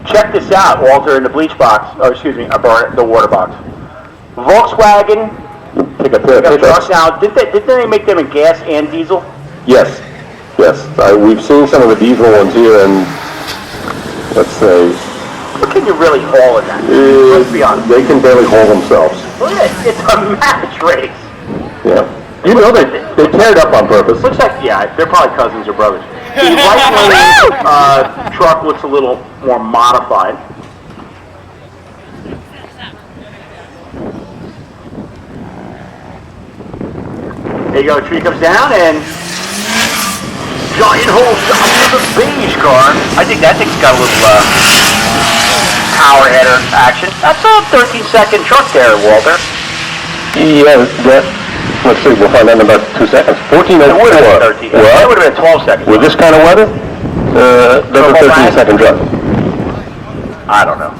check this out, Walter, in the bleach box, or excuse me, the water box. Volkswagen Take a pair of trucks pictures. now, didn't they make them in gas and diesel? Yes, yes. We've seen some of the diesel ones here, and let's say What can you really haul in that? Let's be honest. they can barely hold themselves. Look at it, it's a match race. Yeah. You know they tear it up on purpose. Looks like, yeah, they're probably cousins or brothers. The right lane truck looks a little more modified. There you go, tree comes down and giant hole shot for the beige car. I think that thing's got a little power header action. That's a 13-second truck there, Walter. Yeah, let's see, we'll find out in about 2 seconds. 14:04. It would have been 13. It would have been 12 seconds. With this kind of weather, that's a 13-second drop. I don't know.